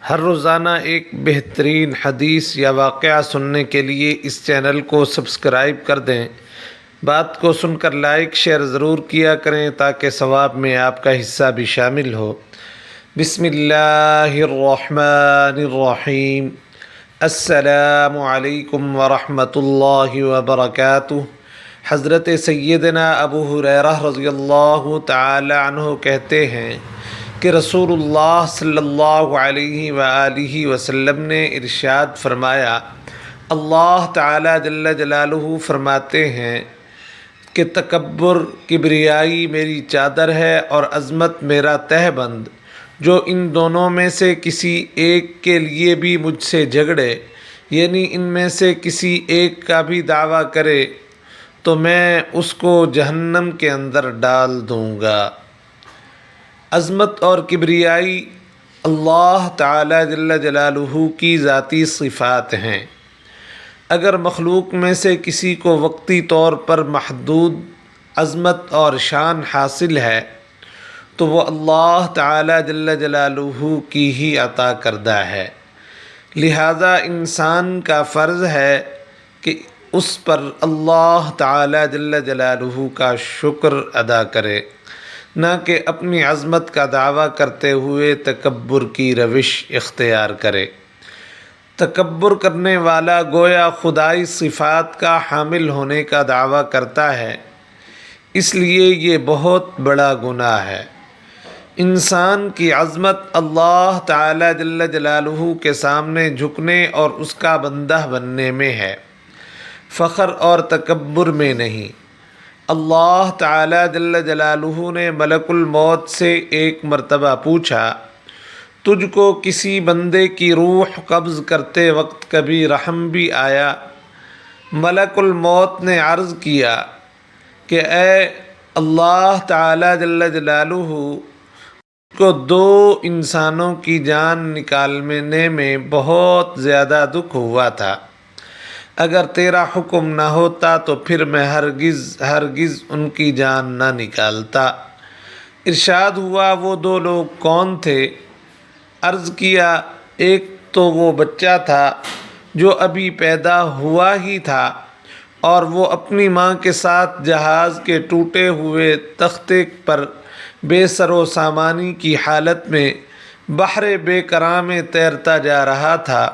ہر روزانہ ایک بہترین حدیث یا واقعہ سننے کے لیے اس چینل کو سبسکرائب کر دیں۔ بات کو سن کر لائک شیئر ضرور کیا کریں تاکہ ثواب میں آپ کا حصہ بھی شامل ہو۔ بسم اللہ الرحمن الرحیم۔ السلام علیکم ورحمۃ اللہ وبرکاتہ۔ حضرت سیدنا ابو ہریرہ رضی اللہ تعالی عنہ کہتے ہیں کہ رسول اللہ صلی اللہ علیہ وآلہ وسلم نے ارشاد فرمایا، اللہ تعالی جل جلالہ فرماتے ہیں کہ تکبر، کبریائی میری چادر ہے اور عظمت میرا تہبند۔ جو ان دونوں میں سے کسی ایک کے لیے بھی مجھ سے جھگڑے، یعنی ان میں سے کسی ایک کا بھی دعویٰ کرے، تو میں اس کو جہنم کے اندر ڈال دوں گا۔ عظمت اور کبریائی اللہ تعالی جل جلالہ کی ذاتی صفات ہیں۔ اگر مخلوق میں سے کسی کو وقتی طور پر محدود عظمت اور شان حاصل ہے تو وہ اللہ تعالی جل جلالہ کی ہی عطا کردہ ہے، لہذا انسان کا فرض ہے کہ اس پر اللہ تعالی جل جلالہ کا شکر ادا کرے، نہ کہ اپنی عظمت کا دعویٰ کرتے ہوئے تکبر کی روش اختیار کرے۔ تکبر کرنے والا گویا خدائی صفات کا حامل ہونے کا دعویٰ کرتا ہے، اس لیے یہ بہت بڑا گناہ ہے۔ انسان کی عظمت اللہ تعالی جل جلالہ کے سامنے جھکنے اور اس کا بندہ بننے میں ہے، فخر اور تکبر میں نہیں۔ اللہ تعالی جل جلالہ نے ملک الموت سے ایک مرتبہ پوچھا، تجھ کو کسی بندے کی روح قبض کرتے وقت کبھی رحم بھی آیا؟ ملک الموت نے عرض کیا کہ اے اللہ تعالی جل جلالہ، کو دو انسانوں کی جان نکالنے میں بہت زیادہ دکھ ہوا تھا، اگر تیرا حکم نہ ہوتا تو پھر میں ہرگز ان کی جان نہ نکالتا۔ ارشاد ہوا، وہ دو لوگ کون تھے؟ عرض کیا، ایک تو وہ بچہ تھا جو ابھی پیدا ہوا ہی تھا اور وہ اپنی ماں کے ساتھ جہاز کے ٹوٹے ہوئے تختے پر بے سر و سامانی کی حالت میں بحر بے کراں میں تیرتا جا رہا تھا۔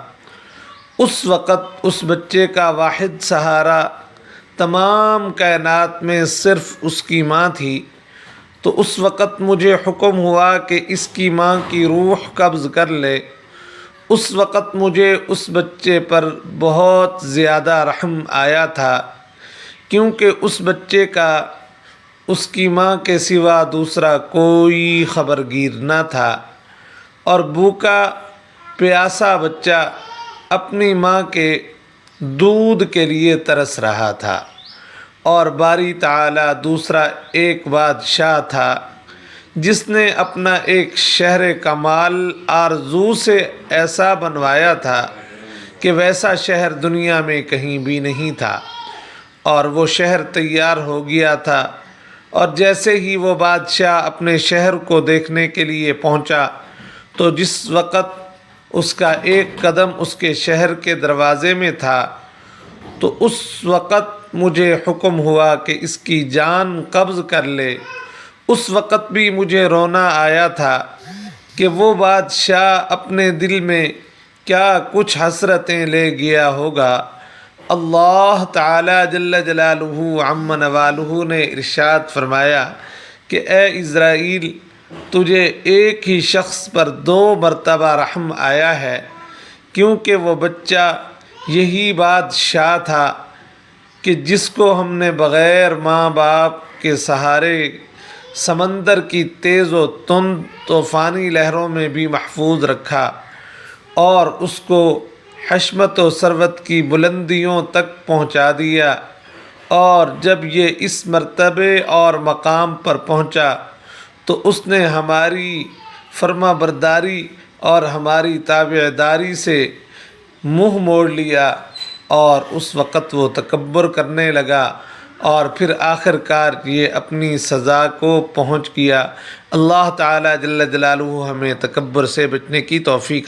اس وقت اس بچے کا واحد سہارا تمام کائنات میں صرف اس کی ماں تھی، تو اس وقت مجھے حکم ہوا کہ اس کی ماں کی روح قبض کر لے۔ اس وقت مجھے اس بچے پر بہت زیادہ رحم آیا تھا، کیونکہ اس بچے کا اس کی ماں کے سوا دوسرا کوئی خبرگیر نہ تھا، اور بھوکا پیاسا بچہ اپنی ماں کے دودھ کے لیے ترس رہا تھا، اور باری تعالی دوسرا ایک بادشاہ تھا جس نے اپنا ایک شہر کمال آرزو سے ایسا بنوایا تھا کہ ویسا شہر دنیا میں کہیں بھی نہیں تھا، اور وہ شہر تیار ہو گیا تھا، اور جیسے ہی وہ بادشاہ اپنے شہر کو دیکھنے کے لیے پہنچا تو جس وقت اس کا ایک قدم اس کے شہر کے دروازے میں تھا تو اس وقت مجھے حکم ہوا کہ اس کی جان قبض کر لے۔ اس وقت بھی مجھے رونا آیا تھا کہ وہ بادشاہ اپنے دل میں کیا کچھ حسرتیں لے گیا ہوگا۔ اللہ تعالی جل جلالہ عم نوالہ نے ارشاد فرمایا کہ اے عزرائیل، تجھے ایک ہی شخص پر 2 مرتبہ رحم آیا ہے، کیونکہ وہ بچہ یہی بادشاہ تھا کہ جس کو ہم نے بغیر ماں باپ کے سہارے سمندر کی تیز و تند طوفانی لہروں میں بھی محفوظ رکھا، اور اس کو حشمت و ثروت کی بلندیوں تک پہنچا دیا، اور جب یہ اس مرتبے اور مقام پر پہنچا تو اس نے ہماری فرما برداری اور ہماری تابعداری سے منہ موڑ لیا، اور اس وقت وہ تکبر کرنے لگا، اور پھر آخر کار یہ اپنی سزا کو پہنچ گیا۔ اللہ تعالی جل جلالہ ہمیں تکبر سے بچنے کی توفیق